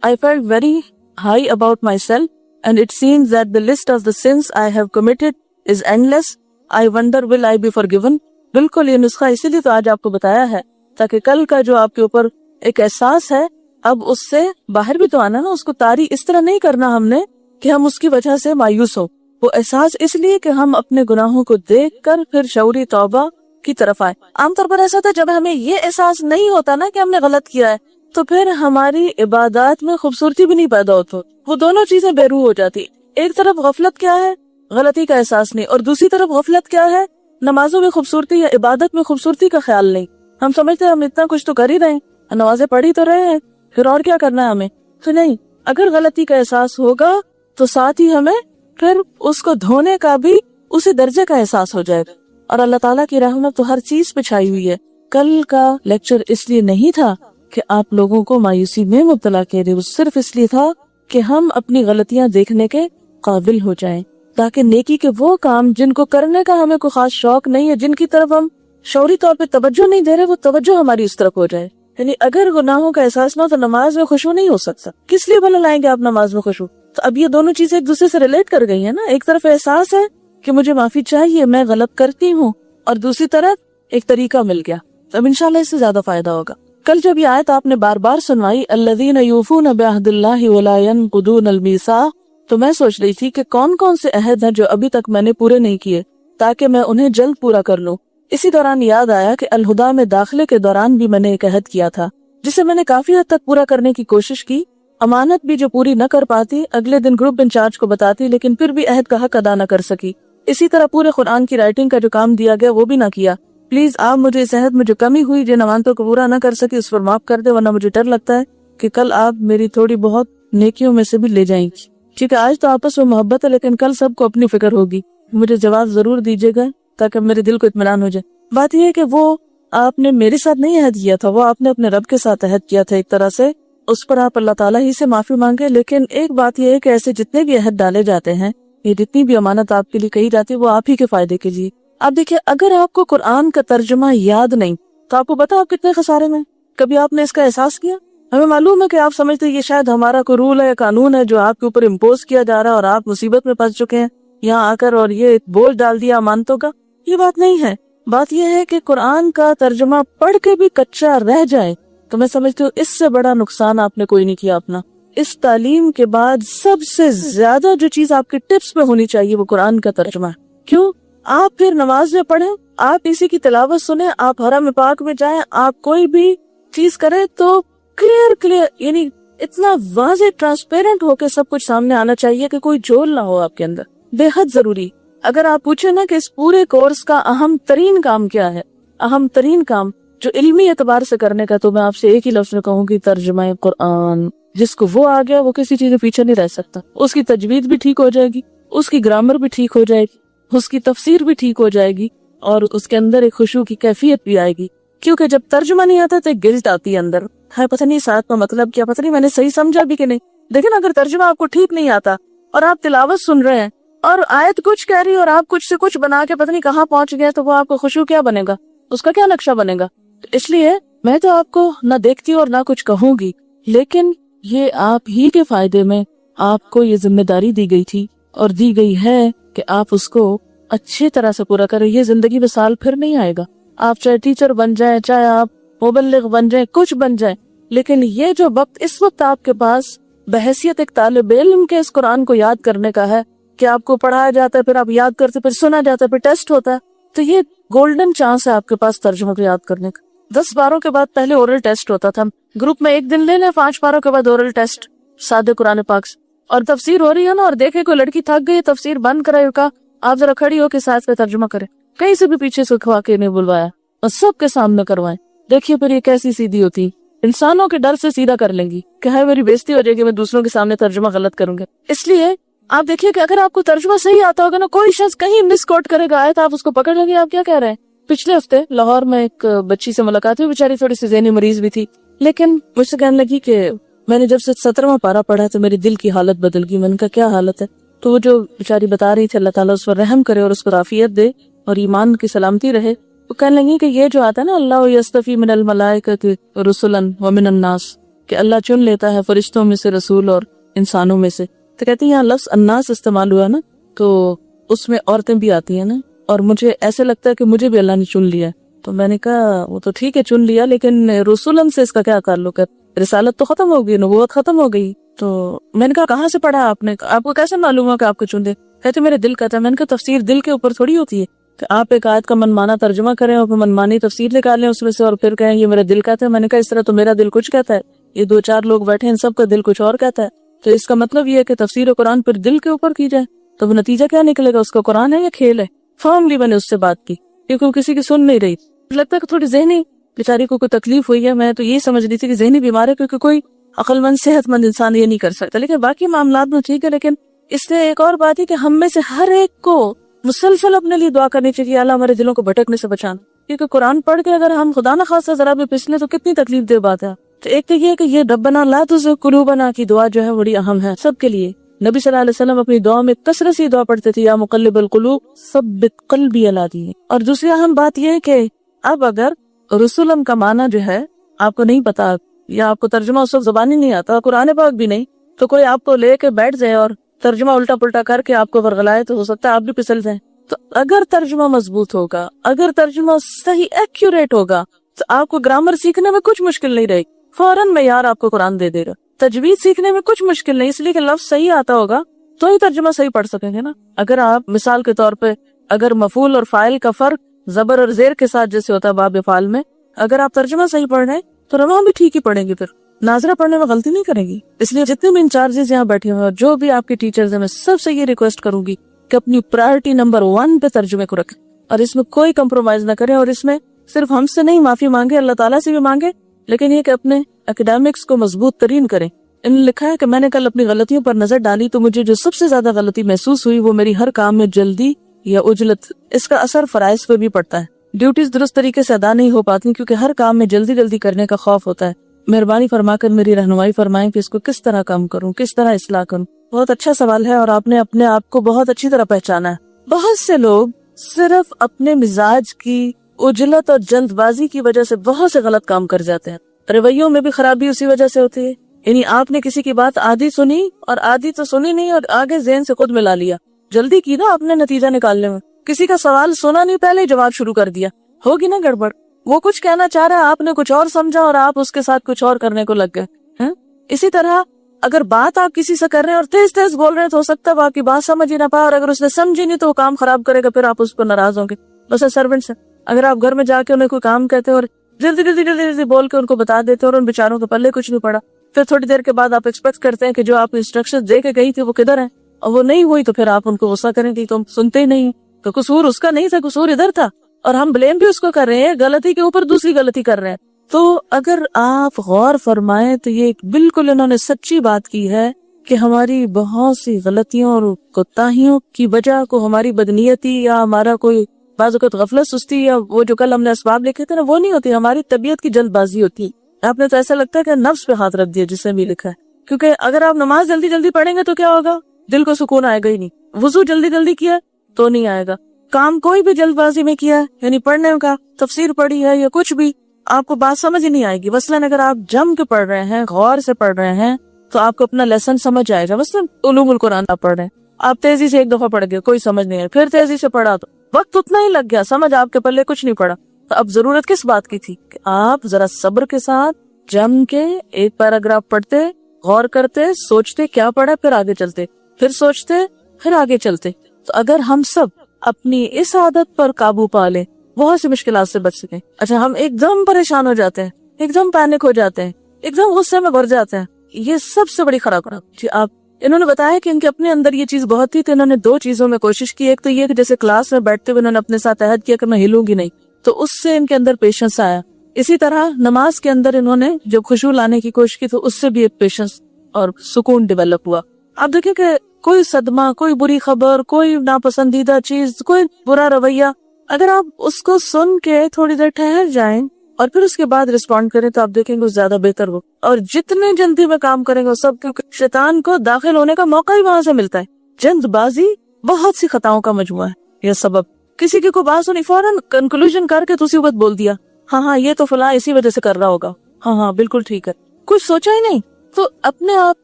I felt very high about myself and it seems that the list of the sins I have committed is endless. I wonder will I be forgiven؟ بالکل یہ نسخہ اسی لیے تو آج آپ کو بتایا ہے تاکہ کل کا جو آپ کے اوپر ایک احساس ہے اب اس سے باہر بھی تو آنا نا، اس کو طاری اس طرح نہیں کرنا ہم نے کہ ہم اس کی وجہ سے مایوس ہو۔ وہ احساس اس لیے کہ ہم اپنے گناہوں کو دیکھ کر پھر شعوری توبہ کی طرف آئے۔ عام طور پر ایسا تھا جب ہمیں یہ احساس نہیں ہوتا نا کہ ہم نے غلط کیا ہے تو پھر ہماری عبادات میں خوبصورتی بھی نہیں پیدا ہوتی، وہ دونوں چیزیں بے روح ہو جاتی۔ ایک طرف غفلت کیا ہے، غلطی کا احساس نہیں، اور دوسری طرف غفلت کیا ہے، نمازوں میں خوبصورتی یا عبادت میں خوبصورتی کا خیال نہیں۔ ہم سمجھتے ہیں ہم اتنا کچھ تو کر ہی رہے ہیں، نمازیں پڑھ ہی تو رہے ہیں، پھر اور کیا کرنا ہے ہمیں؟ تو نہیں، اگر غلطی کا احساس ہوگا تو ساتھ ہی ہمیں پھر اس کو دھونے کا بھی اسی درجے کا احساس ہو جائے گا، اور اللہ تعالیٰ کی رحمت تو ہر چیز پہ چھائی ہوئی ہے۔ کل کا لیکچر اس لیے نہیں تھا کہ آپ لوگوں کو مایوسی میں مبتلا کر رہے، وہ صرف اس لیے تھا کہ ہم اپنی غلطیاں دیکھنے کے قابل ہو جائیں، تاکہ نیکی کے وہ کام جن کو کرنے کا ہمیں کوئی خاص شوق نہیں ہے، جن کی طرف ہم شعوری طور پہ توجہ نہیں دے رہے، وہ توجہ ہماری اس طرف ہو جائے۔ یعنی اگر گناہوں کا احساس نہ ہو تو نماز میں خشوع نہیں ہو سکتا۔ کس لیے بھلا لائیں گے آپ نماز میں خشوع؟ تو اب یہ دونوں چیزیں ایک دوسرے سے ریلیٹ کر گئی ہیں نا، ایک طرف احساس ہے کہ مجھے معافی چاہیے، میں غلط کرتی ہوں، اور دوسری طرف ایک طریقہ مل گیا، اب انشاءاللہ اس سے زیادہ فائدہ ہوگا۔ کل جب یہ آیت آپ نے بار بار سنوائی، الذین یوفون بعہد اللہ ولا ینقضون المیثاق، تو میں سوچ رہی تھی کہ کون کون سے عہد ہیں جو ابھی تک میں نے پورے نہیں کیے تاکہ میں انہیں جلد پورا کر لوں۔ اسی دوران یاد آیا کہ الہدا میں داخلے کے دوران بھی میں نے ایک عہد کیا تھا جسے میں نے کافی حد تک پورا کرنے کی کوشش کی، امانت بھی جو پوری نہ کر پاتی، اگلے دن گروپ انچارج کو بتاتی، لیکن پھر بھی عہد کا حق ادا نہ کر سکی۔ اسی طرح پورے قرآن کی رائٹنگ کا جو کام دیا گیا وہ بھی نہ کیا۔ پلیز آپ مجھے اس عہد میں جو کمی ہوئی، جن امانتوں کو پورا نہ کر سکی، اس پر معاف کر دے، ورنہ مجھے ڈر لگتا ہے کہ کل آپ میری تھوڑی بہت نیکیوں میں سے بھی لے جائیں گی۔ ٹھیک ہے، آج تو آپس میں محبت ہے، لیکن کل سب کو اپنی فکر ہوگی۔ مجھے جواب ضرور دیجیے گا تاکہ میرے دل کو اطمینان ہو جائے۔ بات یہ ہے کہ وہ آپ نے میرے ساتھ نہیں عہد کیا تھا، وہ آپ نے اپنے رب کے ساتھ عہد کیا تھا، ایک طرح سے اس پر آپ اللہ تعالیٰ ہی سے معافی مانگے۔ لیکن ایک بات یہ ہے کہ ایسے جتنے بھی عہد ڈالے جاتے ہیں، یہ جتنی بھی امانت آپ کے لیے کہی جاتی ہے، وہ آپ ہی کے فائدے کے لیے۔ آپ دیکھیں، اگر آپ کو قرآن کا ترجمہ یاد نہیں تو آپ کو پتا آپ کتنے خسارے میں۔ کبھی آپ نے اس کا احساس کیا؟ ہمیں معلوم ہے کہ آپ سمجھتے ہیں یہ شاید ہمارا کوئی رول ہے یا قانون ہے جو آپ کے اوپر امپوز کیا جا رہا ہے اور آپ مصیبت میں پھنس چکے ہیں یہاں آ کر اور یہ بوجھ ڈال دیا امانتوں کا۔ یہ بات نہیں ہے۔ بات یہ ہے کہ قرآن کا ترجمہ پڑھ کے بھی کچا رہ جائے تو میں سمجھتی ہوں اس سے بڑا نقصان آپ نے کوئی نہیں کیا اپنا۔ اس تعلیم کے بعد سب سے زیادہ جو چیز آپ کے ٹپس میں ہونی چاہیے وہ قرآن کا ترجمہ ہے۔ کیوں؟ آپ پھر نماز میں پڑھیں، آپ اسی کی تلاوت سنیں، آپ حرم پاک میں جائیں، آپ کوئی بھی چیز کریں تو کلیئر یعنی اتنا واضح ٹرانسپیرنٹ ہو کے سب کچھ سامنے آنا چاہیے کہ کوئی جھول نہ ہو آپ کے اندر۔ بے حد ضروری۔ اگر آپ پوچھیں نا کہ اس پورے کورس کا اہم ترین کام کیا ہے، اہم ترین کام جو علمی اعتبار سے کرنے کا، تو میں آپ سے ایک ہی لفظ میں کہوں گی، ترجمہ قرآن۔ جس کو وہ آ گیا وہ کسی چیز میں پیچھے نہیں رہ سکتا۔ اس کی تجوید بھی ٹھیک ہو جائے گی، اس کی گرامر بھی ٹھیک ہو جائے گی، اس کی تفسیر بھی ٹھیک ہو جائے گی، اور اس کے اندر ایک خشوع کی کیفیت بھی آئے گی۔ کیونکہ جب ترجمہ نہیں آتا تو ایک گلٹ آتی ہے اندر، ہے پتہ نہیں ساتھ کا مطلب کیا، پتہ نہیں میں نے صحیح سمجھا بھی کہ نہیں۔ لیکن اگر ترجمہ آپ کو ٹھیک نہیں آتا اور آپ تلاوت سن رہے ہیں اور آیت کچھ کہہ رہی ہے اور آپ کچھ سے کچھ بنا کے پتہ نہیں کہاں پہنچ گئے، تو وہ آپ کو خشوع کیا بنے گا، اس کا کیا نقشہ بنے گا؟ اس لیے میں تو آپ کو نہ دیکھتی اور نہ کچھ کہوں گی، لیکن یہ آپ ہی کے فائدے میں آپ کو یہ ذمہ داری دی گئی تھی اور دی گئی ہے کہ آپ اس کو اچھی طرح سے پورا کریں۔ یہ زندگی میں سال پھر نہیں آئے گا، آپ چاہے ٹیچر بن جائیں، چاہے آپ مبلغ بن جائیں، کچھ بن جائیں، لیکن یہ جو وقت اس وقت آپ کے پاس بحیثیت ایک طالب علم کے اس قرآن کو یاد کرنے کا ہے کہ آپ کو پڑھایا جاتا ہے، پھر آپ یاد کرتے، پھر سنا جاتا ہے، پھر ٹیسٹ ہوتا ہے، تو یہ گولڈن چانس ہے آپ کے پاس ترجمہ کو یاد کرنے کا۔ 10 باروں کے بعد پہلے اورل ٹیسٹ ہوتا تھا، گروپ میں ایک دن لے لیں، 5 باروں کے بعد اورل ٹیسٹ سادے قرآن پاک سے۔ اور تفسیر ہو رہی ہے نا، اور دیکھے کوئی لڑکی تھک گئی، تفسیر بند کرائے، کا آپ ذرا کھڑی ہو کے ساتھ پہ ترجمہ کریں، کہیں سے بھی پیچھے سے کھوا کے نہیں بلوایا، اور سب کے سامنے کروائیں۔ دیکھیے پھر یہ کیسی سیدھی ہوتی، انسانوں کے ڈر سے سیدھا کر لیں گی کہ ہے میری بےزتی ہو جائے گی، میں دوسروں کے سامنے ترجمہ غلط کروں گا۔ اس لیے آپ دیکھیے کہ اگر آپ کو ترجمہ صحیح آتا ہوگا نا، کوئی شخص کہیں مس کوٹ کرے گا آیت، آپ اس کو پکڑ لیں گے، آپ کیا کہہ رہے ہیں۔ پچھلے ہفتے لاہور میں ایک بچی سے ملاقات ہوئی، بیچاری تھوڑی سی ذہنی مریض بھی تھی، لیکن مجھ سے کہنے لگی کہ میں نے جب سے 17واں پارہ پڑھا تو میری دل کی حالت بدل گئی۔ میں نے کہا کیا حالت ہے؟ تو وہ جو بیچاری بتا رہی تھی، اللہ تعالیٰ اس پر رحم کرے اور اس کو عافیت دے اور ایمان کی سلامتی رہے، وہ کہنے لگی کہ یہ جو آتا ہے نا، اللہ یستفی من الملائکۃ رسلا ومن الناس، کہ اللہ چن لیتا ہے فرشتوں میں سے رسول اور انسانوں میں سے، تو کہتی ہیں یہاں لفظ الناس استعمال ہوا نا، تو اس میں عورتیں بھی آتی ہیں نا، اور مجھے ایسے لگتا ہے کہ مجھے بھی اللہ نے چن لیا ہے۔ تو میں نے کہا وہ تو ٹھیک ہے چن لیا، لیکن رسولن سے اس کا کیا تعلق ہے؟ رسالت تو ختم ہو گئی، نبوت ختم ہو گئی۔ تو میں نے کہا کہاں سے پڑھا آپ نے؟ آپ کو کیسے معلوم ہوا کہ آپ کو چن دے؟ کہتے میرے دل کہتا ہے۔ میں نے کہا تفسیر دل کے اوپر تھوڑی ہوتی ہے کہ آپ ایک آیت کا منمانا ترجمہ کریں اور پھر منمانی تفسیر نکالیں اس میں سے اور پھر کہیں یہ میرا دل کہتا ہے۔ میں نے کہا اس طرح تو میرا دل کچھ کہتا ہے، یہ 2-4 لوگ بیٹھے ہیں، ان سب کا دل کچھ اور کہتا ہے، تو اس کا مطلب یہ ہے کہ تفسیر قرآن پھر دل کے اوپر کی جائے، تو وہ نتیجہ کیا نکلے گا؟ اس کا قرآن ہے یا کھیل ہے؟ فارملی میں نے اس سے بات کی کیونکہ وہ کسی کی سن نہیں رہی، لگتا ہے کہ تھوڑی ذہنی بیچاری کو کوئی تکلیف ہوئی ہے۔ میں تو یہ سمجھ رہی تھی کہ ذہنی بیمار ہے، کیونکہ کوئی عقل مند صحت مند انسان یہ نہیں کر سکتا، لیکن باقی معاملات میں ٹھیک ہے۔ لیکن اس سے ایک اور بات ہے کہ ہم میں سے ہر ایک کو مسلسل اپنے لیے دعا کرنی چاہیے، اللہ ہمارے دلوں کو بھٹکنے سے بچانا، کیونکہ قرآن پڑھ کے اگر ہم خدا نہ خواستہ ذرا بھی پھسلے تو کتنی تکلیف دہ بات ہے۔ تو ایک تو یہ کہ یہ ربنا لا تزغ قلوبنا کی دعا جو ہے بڑی اہم ہے سب کے لیے. نبی صلی اللہ علیہ وسلم اپنی دعا میں کثرت سے دعا پڑھتے تھے, یا مقلب القلوب ثبت قلبی علی دینک. اور دوسری اہم بات یہ ہے کہ اب اگر رسولم کا معنی جو ہے آپ کو نہیں پتا, یا آپ کو ترجمہ اس وقت زبانی نہیں آتا, قرآن پاک بھی نہیں, تو کوئی آپ کو لے کے بیٹھ جائے اور ترجمہ الٹا پلٹا کر کے آپ کو ورغلائے, تو ہو سکتا ہے آپ بھی پھسل جائیں. تو اگر ترجمہ مضبوط ہوگا, اگر ترجمہ صحیح ایکوریٹ ہوگا, تو آپ کو گرامر سیکھنے میں کچھ مشکل نہیں رہے گی, فوراً معیار آپ کو قرآن دے دے گا. تجوید سیکھنے میں کچھ مشکل نہیں, اس لیے کہ لفظ صحیح آتا ہوگا تو ہی ترجمہ صحیح پڑھ سکیں گے نا. اگر آپ مثال کے طور پہ اگر مفعول اور فاعل کا فرق زبر اور زیر کے ساتھ جیسے ہوتا ہے باب فعل میں, اگر آپ ترجمہ صحیح پڑھ رہے ہیں تو رواں بھی ٹھیک ہی پڑھیں گے, پھر ناظرہ پڑھنے میں غلطی نہیں کریں گی. اس لیے جتنے بھی انچارجز یہاں بیٹھے ہوئے اور جو بھی آپ کے ٹیچرز ہیں, میں سب سے یہ ریکویسٹ کروں گی کہ اپنی پرائرٹی نمبر 1 پہ ترجمے کو رکھیں, اور اس میں کوئی کمپرومائز نہ کریں. اور اس میں صرف ہم سے نہیں, معافی مانگے, اللہ تعالیٰ سے بھی مانگے, لیکن یہ کہ اپنے اکیڈیمکس کو مضبوط ترین کریں. انہوں نے لکھا ہے کہ میں نے کل اپنی غلطیوں پر نظر ڈالی تو مجھے جو سب سے زیادہ غلطی محسوس ہوئی وہ میری ہر کام میں جلدی یا عجلت. اس کا اثر فرائض پہ بھی پڑتا ہے, ڈیوٹیز درست طریقے سے ادا نہیں ہو پاتی کیونکہ ہر کام میں جلدی جلدی کرنے کا خوف ہوتا ہے. مہربانی فرما کر میری رہنمائی فرمائیں کہ اس کو کس طرح کم کروں, کس طرح اصلاح کروں. بہت اچھا سوال ہے, اور آپ نے اپنے آپ کو بہت اچھی طرح پہچانا ہے. بہت سے لوگ صرف اپنے مزاج کی عجلت اور جلد بازی کی وجہ سے بہت سے غلط کام کر جاتے ہیں. رویوں میں بھی خرابی اسی وجہ سے ہوتی ہے. یعنی آپ نے کسی کی بات آدھی سنی اور آدھی تو سنی نہیں, اور آگے ذہن سے خود ملا لیا, جلدی کی نا آپ نے نتیجہ نکالنے میں. کسی کا سوال سنا نہیں, پہلے ہی جواب شروع کر دیا, ہوگی نا گڑبڑ. وہ کچھ کہنا چاہ رہا ہے, آپ نے کچھ اور سمجھا اور آپ اس کے ساتھ کچھ اور کرنے کو لگ گئے. اسی طرح اگر بات آپ کسی سے کر رہے ہیں اور تیز تیز بول رہے ہیں تو ہو سکتا ہے وہ آپ کی بات سمجھ ہی نہ پائے, اور اگر اس نے سمجھی نہیں تو وہ کام خراب کرے گا, پھر آپ اس پر ناراض ہوں گے. بس سرونٹ سے اگر آپ گھر میں جا کے انہیں کوئی کام کہتے اور جلدی جلدی جلدی جلدی بول کے ان کو بتا دیتے اور ان بیچاروں کے پلے کچھ نہیں پڑا, پھر تھوڑی دیر کے بعد آپ ایکسپیکٹ کرتے ہیں کہ جو آپ انسٹرکشن دے کے گئی تھی وہ کدھر ہیں, اور وہ نہیں ہوئی, تو پھر آپ ان کو غصہ کریں گے, تم سنتے ہی نہیں. تو قصور اس کا نہیں تھا, قصور ادھر تھا, اور ہم بلیم بھی اس کو کر رہے ہیں, غلطی کے اوپر دوسری غلطی کر رہے ہیں. تو اگر آپ غور فرمائیں تو یہ بالکل انہوں نے سچی بات کی ہے کہ ہماری بہت سی غلطیوں اور کوتاہیوں کی وجہ کو ہماری بدنیتی یا ہمارا کوئی بعض اوقات غفلت, سستی, یا وہ جو کل ہم نے اسباب لکھے تھے نا, وہ نہیں ہوتی, ہماری طبیعت کی جلد بازی ہوتی ہے. آپ نے تو ایسا لگتا ہے کہ نفس پہ ہاتھ رکھ دیا جسے بھی لکھا ہے, کیونکہ اگر آپ نماز جلدی جلدی پڑھیں گے تو کیا ہوگا, دل کو سکون آئے گا ہی نہیں. وضو جلدی جلدی کیا تو نہیں آئے گا. کام کوئی بھی جلد بازی میں کیا ہے, یعنی پڑھنے کا, تفسیر پڑھی ہے یا کچھ بھی, آپ کو بات سمجھ ہی نہیں آئے گی. مثلاً اگر آپ جم کے پڑھ رہے ہیں, غور سے پڑھ رہے ہیں, تو آپ کو اپنا لیسن سمجھ آئے گا. مثلاً علوم القرآن آپ پڑھ رہے ہیں, آپ تیزی سے ایک دفعہ پڑھ گئے, کوئی سمجھ نہیں آئی, پھر تیزی سے پڑھا تو وقت اتنا ہی لگ گیا, سمجھ آپ کے پلے کچھ نہیں پڑا. تو اب ضرورت کس بات کی تھی کہ آپ ذرا صبر کے ساتھ جم کے ایک پیراگراف پڑھتے, غور کرتے, سوچتے کیا پڑھا, پھر آگے چلتے, پھر سوچتے, پھر آگے چلتے. تو اگر ہم سب اپنی اس عادت پر قابو پا لیں, بہت سی مشکلات سے بچ سکیں. اچھا, ہم ایک دم پریشان ہو جاتے ہیں, ایک دم پینک ہو جاتے ہیں, ایک دم غصے میں بھر جاتے ہیں, یہ سب سے بڑی خراب. جی آپ انہوں نے بتایا کہ ان کے اپنے اندر یہ چیز بہت تھی, تو انہوں نے 2 چیزوں میں کوشش کی. ایک تو یہ کہ جیسے کلاس میں بیٹھتے ہوئے انہوں نے اپنے ساتھ عہد کیا کہ میں ہلوں گی نہیں, تو اس سے ان کے اندر پیشنس آیا. اسی طرح نماز کے اندر انہوں نے جب خشوع لانے کی کوشش کی تو اس سے بھی ایک پیشنس اور سکون ڈیولپ ہوا. آپ دیکھیں کہ کوئی صدمہ, کوئی بری خبر, کوئی ناپسندیدہ چیز, کوئی برا رویہ, اگر آپ اس کو سن کے تھوڑی دیر ٹھہر جائیں اور پھر اس کے بعد رسپونڈ کریں تو آپ دیکھیں گے زیادہ بہتر ہو. اور جتنے جلدی میں کام کریں گے سب, کیونکہ شیطان کو داخل ہونے کا موقع ہی وہاں سے ملتا ہے. جلد بازی بہت سی خطاؤں کا مجموعہ ہے. یہ سبب کسی کی کوئی بات سنی, فوراً کنکلوژن کر کے دوسری بات بول دیا, ہاں یہ تو فلاں اسی وجہ سے کر رہا ہوگا, ہاں بالکل ٹھیک ہے, کچھ سوچا ہی نہیں. تو اپنے آپ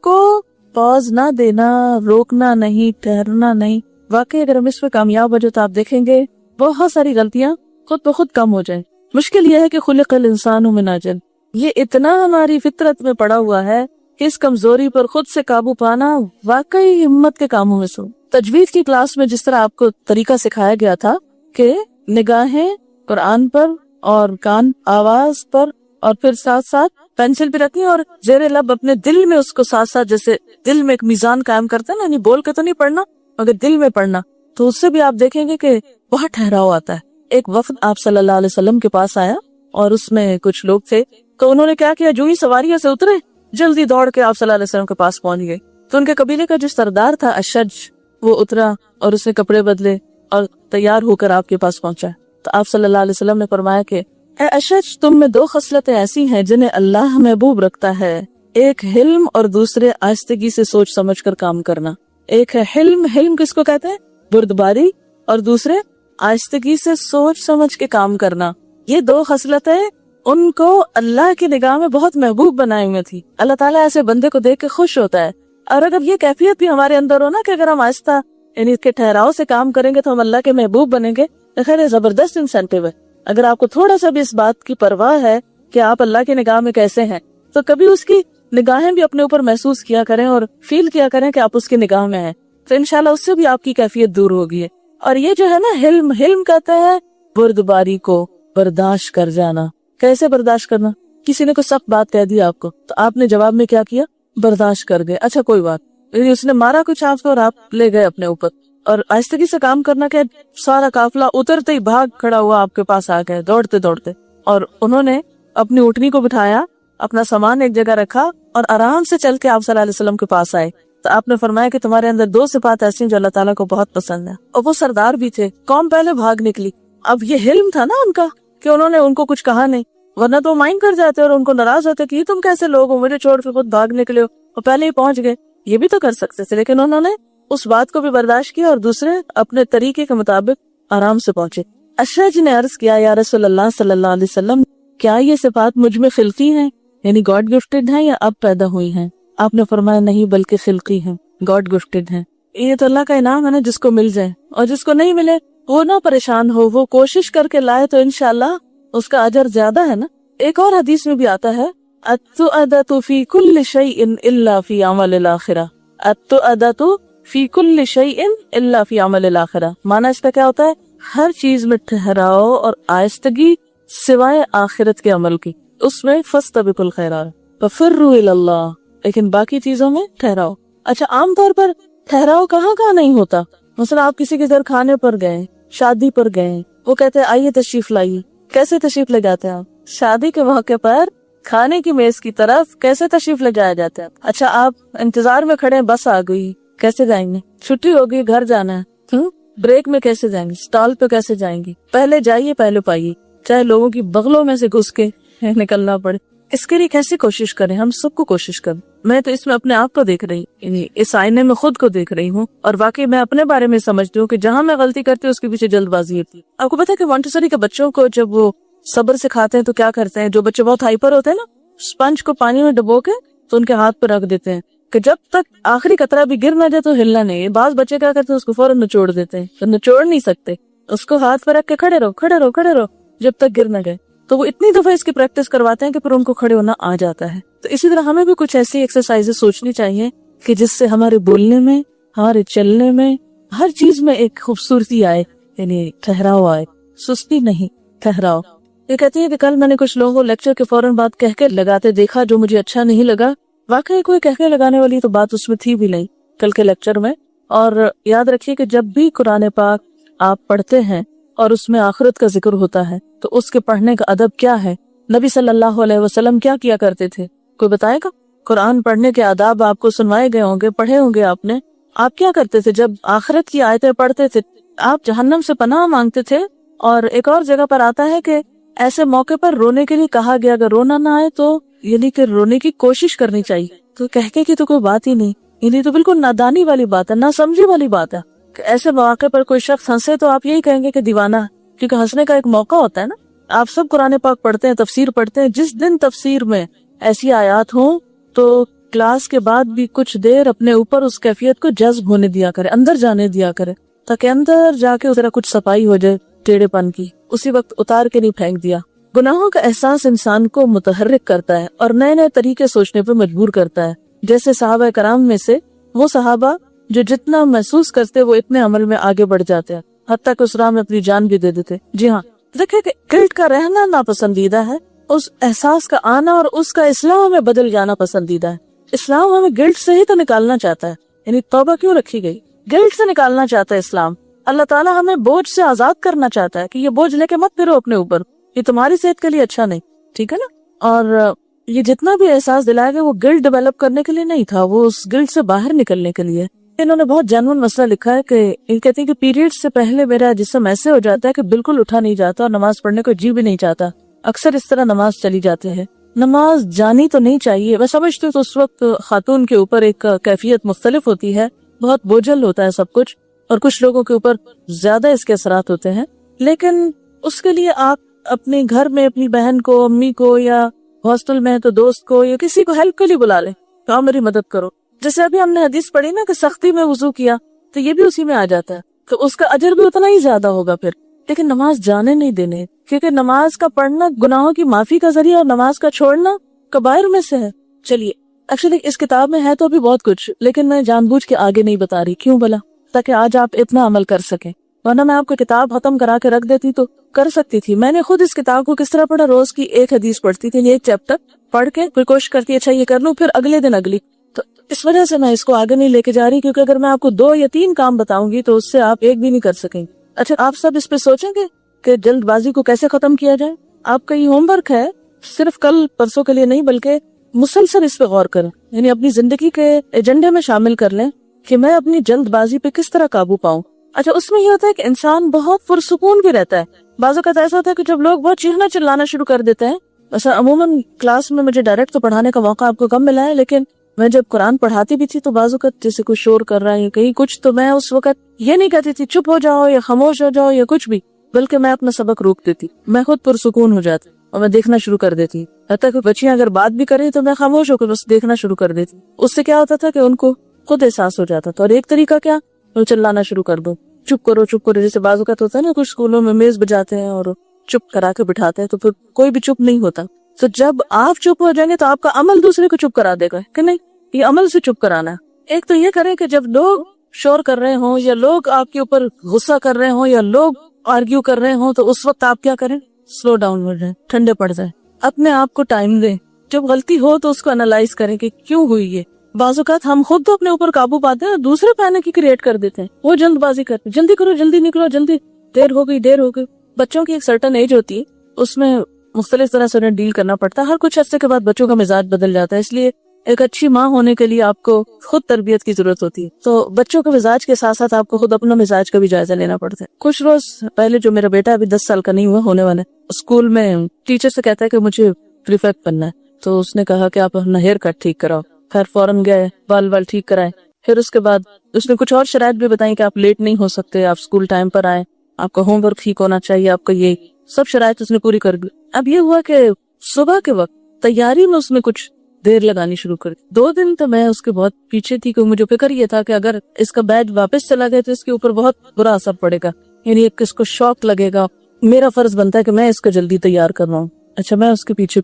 کو پاز نہ دینا, روکنا نہیں, ٹھہرنا نہیں. واقعی اگر ہم اس پہ کامیاب ہو جائے تو آپ دیکھیں گے بہت ساری غلطیاں خود بخود کم ہو جائیں. مشکل یہ ہے کہ خلق الانسان من اجل, یہ اتنا ہماری فطرت میں پڑا ہوا ہے کہ اس کمزوری پر خود سے قابو پانا واقعی ہمت کے کاموں میں سو. تجوید کی کلاس میں جس طرح آپ کو طریقہ سکھایا گیا تھا کہ نگاہیں قرآن پر اور کان آواز پر, اور پھر ساتھ ساتھ پینسل بھی رکھنی, اور زیر لب اپنے دل میں اس کو ساتھ ساتھ, جیسے دل میں ایک میزان قائم کرتے ہیں نا, یعنی بول کے تو نہیں پڑھنا مگر دل میں پڑھنا, تو اس سے بھی آپ دیکھیں گے کہ بہت ٹھہراؤ آتا ہے. ایک وفد آپ صلی اللہ علیہ وسلم کے پاس آیا اور اس میں کچھ لوگ تھے, تو انہوں نے کیا کیا, جو ہی سواریاں سے اترے جلدی دوڑ کے آپ صلی اللہ علیہ وسلم کے پاس پہنچ گئے. تو ان کے قبیلے کا جو سردار تھا اشج, وہ اترا اور اس نے کپڑے بدلے اور تیار ہو کر آپ کے پاس پہنچا. تو آپ صلی اللہ علیہ وسلم نے فرمایا کہ اے اشج، تم میں دو خصلتیں ایسی ہیں جنہیں اللہ محبوب رکھتا ہے، ایک حلم اور دوسرے آہستگی سے سوچ سمجھ کر کام کرنا۔ ایک ہے حلم، حلم کس کو کہتے ہیں؟ بردباری، اور دوسرے آہستگی سے سوچ سمجھ کے کام کرنا۔ یہ دو خصلتیں ان کو اللہ کی نگاہ میں بہت محبوب بنائی ہوئی تھی۔ اللہ تعالیٰ ایسے بندے کو دیکھ کے خوش ہوتا ہے، اور اگر یہ کیفیت بھی ہمارے اندر ہو نا کہ اگر ہم آہستہ یعنی اس کے ٹھہراؤ سے کام کریں گے تو ہم اللہ کے محبوب بنیں گے، تو خیر زبردست انسینٹیو ہے۔ اگر آپ کو تھوڑا سا بھی اس بات کی پرواہ ہے کہ آپ اللہ کی نگاہ میں کیسے ہیں، تو کبھی اس کی نگاہیں بھی اپنے اوپر محسوس کیا کریں اور فیل کیا کریں کہ آپ اس کی نگاہ میں ہیں، تو انشاءاللہ اس سے بھی آپ کی کیفیت دور ہوگی۔ اور یہ جو ہے نا حلم، حلم کہتا ہے بردباری کو برداشت کر جانا۔ کیسے برداشت کرنا؟ کسی نے کوئی سخت بات کہہ دی آپ کو، تو آپ نے جواب میں کیا کیا؟ برداشت کر گئے، اچھا کوئی بات، اس نے مارا کچھ آپ کو اور آپ لے گئے اپنے اوپر۔ اور آہستگی سے کام کرنا کہ سارا قافلہ اترتے ہی بھاگ کھڑا ہوا آپ کے پاس آ گئے دوڑتے دوڑتے، اور انہوں نے اپنی اونٹنی کو بٹھایا، اپنا سامان ایک جگہ رکھا اور آرام سے چل کے آپ صلی اللہ علیہ وسلم کے پاس آئے۔ تو آپ نے فرمایا کہ تمہارے اندر دو صفات ایسی ہیں جو اللہ تعالیٰ کو بہت پسند ہے، اور وہ سردار بھی تھے، قوم پہلے بھاگ نکلی۔ اب یہ حلم تھا نا ان کا کہ انہوں نے ان کو کچھ کہا نہیں، ورنہ تو مائنڈ کر جاتے اور ان کو ناراض ہوتے کہ یہ تم کیسے لوگ ہو، مجھے چھوڑ کے خود بھاگ نکلے ہو اور پہلے ہی پہنچ گئے۔ یہ بھی تو کر سکتے تھے، لیکن انہوں نے اس بات کو بھی برداشت کیا اور دوسرے اپنے طریقے کے مطابق آرام سے پہنچے۔ اشج نے عرض کیا، یا رسول اللہ صلی اللہ علیہ وسلم، کیا یہ صفات مجھ میں خلقی ہیں، یعنی گاڈ گفٹڈ ہیں، یا اب پیدا ہوئی ہیں؟ آپ نے فرمایا نہیں، بلکہ خلقی ہیں، گاڈ گفٹڈ ہیں۔ یہ تو اللہ کا انعام ہے نا، جس کو مل جائے، اور جس کو نہیں ملے وہ نہ پریشان ہو، وہ کوشش کر کے لائے تو انشاءاللہ اس کا اجر زیادہ ہے نا۔ ایک اور حدیث میں بھی آتا ہے، التؤدۃ فی کل شیء الا فی عمل الاخرہ، التؤدۃ فی کل شیء الا فی عمل الاخرہ۔ معنی اس کا کیا ہوتا ہے؟ ہر چیز میں ٹھہراؤ اور آہستگی سوائے آخرت کے عمل کی، اس میں فاستبقوا الخیرات ففروا الی اللہ، لیکن باقی چیزوں میں ٹھہراؤ۔ اچھا، عام طور پر ٹھہراؤ کہاں کہاں نہیں ہوتا؟ مثلا آپ کسی کے گھر کھانے پر گئے، شادی پر گئے، وہ کہتے ہیں آئیے تشریف لائیے، کیسے تشریف لے جاتے ہیں آپ؟ شادی کے موقع پر کھانے کی میز کی طرف کیسے تشریف لے جایا جاتا ہے؟ اچھا، آپ انتظار میں کھڑے ہیں، بس آ گئی، کیسے جائیں گے؟ چھٹی ہوگی، گھر جانا ہے، بریک میں کیسے جائیں گے؟ اسٹال پہ کیسے جائیں گے؟ پہلے جائیے پہلے پائیے، چاہے لوگوں کی بغلوں میں سے گھس کے نکلنا پڑے۔ اس کے لیے کیسے کوشش کریں؟ ہم سب کو کوشش کریں۔ میں تو اس میں اپنے آپ کو دیکھ رہی، یعنی اس آئینے میں خود کو دیکھ رہی ہوں، اور واقعی میں اپنے بارے میں سمجھتی ہوں کہ جہاں میں غلطی کرتی ہوں اس کے پیچھے جلد بازی ہوتی ہے۔ آپ کو پتا ہے کہ مونٹیسوری کے بچوں کو جب وہ صبر سکھاتے ہیں تو کیا کرتے ہیں؟ جو بچے بہت ہائپر ہوتے ہیں نا، اسپنج کو پانی میں ڈبو کے تو ان کے ہاتھ پہ رکھ دیتے ہیں کہ جب تک آخری قطرہ بھی گر نہ جائے تو ہلنا نہیں۔ بعض بچے کیا کرتے ہیں؟ اس کو فوراً نچوڑ دیتے ہیں، تو نچوڑ نہیں سکتے، اس کو ہاتھ پہ رکھ کے کھڑے رہو کھڑے رہو کھڑے رہو جب تک گر نہ گئے۔ تو وہ اتنی دفعہ اس کی پریکٹس کرواتے ہیں کہ پھر ان کو کھڑے ہونا آ جاتا ہے۔ تو اسی طرح ہمیں بھی کچھ ایسی ایکسرسائز سوچنی چاہیے کہ جس سے ہمارے بولنے میں، ہمارے چلنے میں، ہر چیز میں ایک خوبصورتی آئے، یعنی ٹھہراؤ آئے، سستی نہیں، ٹھہراؤ۔ یہ کہتی ہے کہ کل میں نے کچھ لوگوں کو لیکچر کے فوراً بعد کہہ کے لگاتے دیکھا جو مجھے اچھا نہیں لگا۔ واقعی کوئی کہہ کے لگانے والی تو بات اس میں تھی بھی نہیں کل کے لیکچر میں۔ اور یاد رکھیے کہ جب بھی قرآن پاک آپ پڑھتے ہیں اور اس میں آخرت کا ذکر ہوتا ہے تو اس کے پڑھنے کا ادب کیا ہے؟ نبی صلی اللہ علیہ وسلم کیا کیا کرتے تھے؟ کوئی بتائے گا؟ قرآن پڑھنے کے آداب آپ کو سنوائے گئے ہوں گے، پڑھے ہوں گے آپ نے۔ آپ کیا کرتے تھے جب آخرت کی آیتیں پڑھتے تھے؟ آپ جہنم سے پناہ مانگتے تھے۔ اور ایک اور جگہ پر آتا ہے کہ ایسے موقع پر رونے کے لیے کہا گیا، اگر رونا نہ آئے تو یعنی کہ رونے کی کوشش کرنی چاہیے۔ تو کہہ کے تو کوئی بات ہی نہیں، یعنی تو بالکل نادانی والی بات ہے، نہ سمجھی والی بات ہے کہ ایسے مواقع پر کوئی شخص ہنسے تو آپ یہی کہیں گے کہ دیوانہ، کیونکہ ہنسنے کا ایک موقع ہوتا ہے نا۔ آپ سب قرآن پاک پڑھتے ہیں، تفسیر پڑھتے ہیں، جس دن تفسیر میں ایسی آیات ہوں تو کلاس کے بعد بھی کچھ دیر اپنے اوپر اس کیفیت کو جذب ہونے دیا کرے، اندر جانے دیا کرے، تاکہ اندر جا کے ذرا کچھ صفائی ہو جائے ٹیڑے پن کی، اسی وقت اتار کے نہیں پھینک دیا۔ گناہوں کا احساس انسان کو متحرک کرتا ہے اور نئے نئے طریقے سوچنے پہ مجبور کرتا ہے۔ جیسے صحابہ کرام میں سے وہ صحابہ جو جتنا محسوس کرتے وہ اتنے عمل میں آگے بڑھ جاتے ہیں، حتیٰ کہ اس راہ میں اپنی جان بھی دے دیتے۔ جی ہاں، دیکھیں کہ گلٹ کا رہنا ناپسندیدہ ہے، اس احساس کا آنا اور اس کا اسلام میں بدل جانا پسندیدہ ہے۔ اسلام ہمیں گلٹ سے ہی تو نکالنا چاہتا ہے، یعنی توبہ کیوں رکھی گئی؟ گلٹ سے نکالنا چاہتا ہے اسلام۔ اللہ تعالیٰ ہمیں بوجھ سے آزاد کرنا چاہتا ہے کہ یہ بوجھ لے کے مت پھرو اپنے اوپر، یہ تمہاری صحت کے لیے اچھا نہیں، ٹھیک ہے نا۔ اور یہ جتنا بھی احساس دلایا گیا وہ گلٹ ڈیولپ کرنے کے لیے نہیں تھا، وہ اس گلٹ سے باہر نکلنے کے لیے۔ انہوں نے بہت جینوئن مسئلہ لکھا ہے کہ یہ کہتے ہیں کہ پیریڈ سے پہلے میرا جسم ایسے ہو جاتا ہے کہ بالکل اٹھا نہیں جاتا اور نماز پڑھنے کو جی بھی نہیں چاہتا، اکثر اس طرح نماز چلی جاتے ہیں. نماز جانی تو نہیں چاہیے. میں سمجھتی ہوں تو اس وقت خاتون کے اوپر ایک کیفیت مختلف ہوتی ہے, بہت بوجھل ہوتا ہے سب کچھ, اور کچھ لوگوں کے اوپر زیادہ اس کے اثرات ہوتے ہیں. لیکن اس کے لیے آپ اپنے گھر میں اپنی بہن کو, امی کو, یا ہاسٹل میں تو دوست کو یا کسی کو ہیلپ کے لیے بلا لیں, تو میری مدد کرو. جیسے ابھی ہم نے حدیث پڑھی نا کہ سختی میں وضو کیا, تو یہ بھی اسی میں آ جاتا ہے, تو اس کا اجر بھی اتنا ہی زیادہ ہوگا پھر. لیکن نماز جانے نہیں دینے, کیونکہ نماز کا پڑھنا گناہوں کی معافی کا ذریعہ اور نماز کا چھوڑنا کبائر میں سے ہے. چلیے ایکچولی اس کتاب میں ہے تو بھی بہت کچھ, لیکن میں جان بوجھ کے آگے نہیں بتا رہی. کیوں بلا؟ تاکہ آج آپ اتنا عمل کر سکیں, ورنہ میں آپ کو کتاب ختم کرا کے رکھ دیتی تو کر سکتی تھی. میں نے خود اس کتاب کو کس طرح پڑھا, روز کی ایک حدیث پڑھتی تھی, ایک چیپٹر پڑھ کے پھر کوشش کرتی اچھا یہ کر لوں, پھر اگلے دن اگلی. تو اس وجہ سے میں اس کو آگے نہیں لے کے جا رہی, کیونکہ اگر میں آپ کو 2 یا 3 کام بتاؤں گی تو اس سے آپ ایک بھی نہیں کر سکیں. اچھا آپ سب اس پہ سوچیں گے کہ جلد بازی کو کیسے ختم کیا جائے. آپ کا یہ ہوم ورک ہے, صرف کل پرسوں کے لیے نہیں بلکہ مسلسل اس پہ غور کریں, یعنی اپنی زندگی کے ایجنڈے میں شامل کر لیں کہ میں اپنی جلد بازی پہ کس طرح قابو پاؤں. اچھا اس میں یہ ہوتا ہے کہ انسان بہت پرسکون بھی رہتا ہے. بعض اوقات ایسا ہوتا ہے کہ جب لوگ بہت چیخنا چلانا شروع کر دیتے ہیں, ایسا عموماً کلاس میں مجھے ڈائریکٹ تو پڑھانے کا موقع آپ کو کم ملا ہے, لیکن میں جب قرآن پڑھاتی بھی تھی تو بعض اوقات جیسے کوئی شور کر رہا ہے یا کہیں کچھ, تو میں اس وقت یہ نہیں کہتی تھی چپ ہو جاؤ یا خاموش ہو جاؤ یا کچھ بھی, بلکہ میں اپنا سبق روک دیتی, میں خود پرسکون ہو جاتی اور میں دیکھنا شروع کر دیتی. حتیٰ کہ بچیاں اگر بات بھی کریں تو میں خاموش ہو کر بس دیکھنا شروع کر دیتی. اس سے کیا ہوتا تھا کہ ان کو خود احساس ہو جاتا تھا. اور ایک طریقہ کیا, چلانا شروع کر دو, چپ کرو چپ کرو. جیسے بعض اوقات ہوتا ہے نا, کچھ اسکولوں میں میز بجاتے ہیں اور چپ کرا کے بٹھاتے ہیں, تو پھر کوئی بھی چپ نہیں ہوتا. تو جب آپ چپ ہو جائیں گے تو آپ کا عمل دوسرے کو چپ کرا دے گا کہ نہیں, یہ عمل سے چپ کرانا ہے. ایک تو یہ کریں کہ جب لوگ شور کر رہے ہوں یا لوگ آپ کے اوپر غصہ کر رہے ہوں یا لوگ آرگیو کر رہے ہوں, تو اس وقت آپ کیا کریں, سلو ڈاؤن ہو جائیں, ٹھنڈے پڑ جائیں, اپنے آپ کو ٹائم دیں. جب غلطی ہو تو اس کو انالائز کریں کہ کیوں ہوئی یہ. بعض اوقات ہم خود تو اپنے اوپر قابو پاتے ہیں اور دوسرے پینک کی کریٹ کر دیتے ہیں. وہ جلد بازی کرتے, جلدی کرو, جلدی نکلو, جلدی, دیر ہو گئی. بچوں کی ایک سرٹن ایج ہوتی ہے, اس میں مختلف طرح سے انہیں ڈیل کرنا پڑتا ہے. ہر کچھ عرصے کے بعد بچوں کا مزاج بدل جاتا ہے, اس لیے ایک اچھی ماں ہونے کے لیے آپ کو خود تربیت کی ضرورت ہوتی ہے. تو بچوں کے مزاج کے ساتھ ساتھ آپ کو خود اپنا مزاج کا بھی جائزہ لینا پڑتا ہے. کچھ روز پہلے جو میرا بیٹا ابھی 10 سال کا نہیں ہوا, ہونے والا ہے, اسکول میں ٹیچر سے کہتا ہے کہ مجھے پریفیکٹ بننا ہے. تو اس نے کہا کہ آپ اپنا ہیئر کٹ ٹھیک کراؤ. خیر فوراً گئے, بال ٹھیک کرائے. پھر اس کے بعد اس نے کچھ اور شرائط بھی بتائی کہ آپ لیٹ نہیں ہو سکتے, آپ اسکول ٹائم پر آئے, آپ کا ہوم ورک ٹھیک ہونا چاہیے, آپ کا یہ سب شرائط اس نے پوری کر دی. اب یہ ہوا کہ صبح کے وقت تیاری میں اس نے کچھ دیر لگانی شروع کر دی. 2 دن تو میں اس کے بہت پیچھے تھی, کہ مجھے فکر یہ تھا کہ اگر اس کا بیج واپس چلا گیا تو اس کے اوپر بہت برا اثر پڑے گا, یعنی اس کو شوق لگے گا. میرا فرض بنتا ہے کہ میں اس کو جلدی تیار کر رہا ہوں. اچھا میں اس کے پیچھے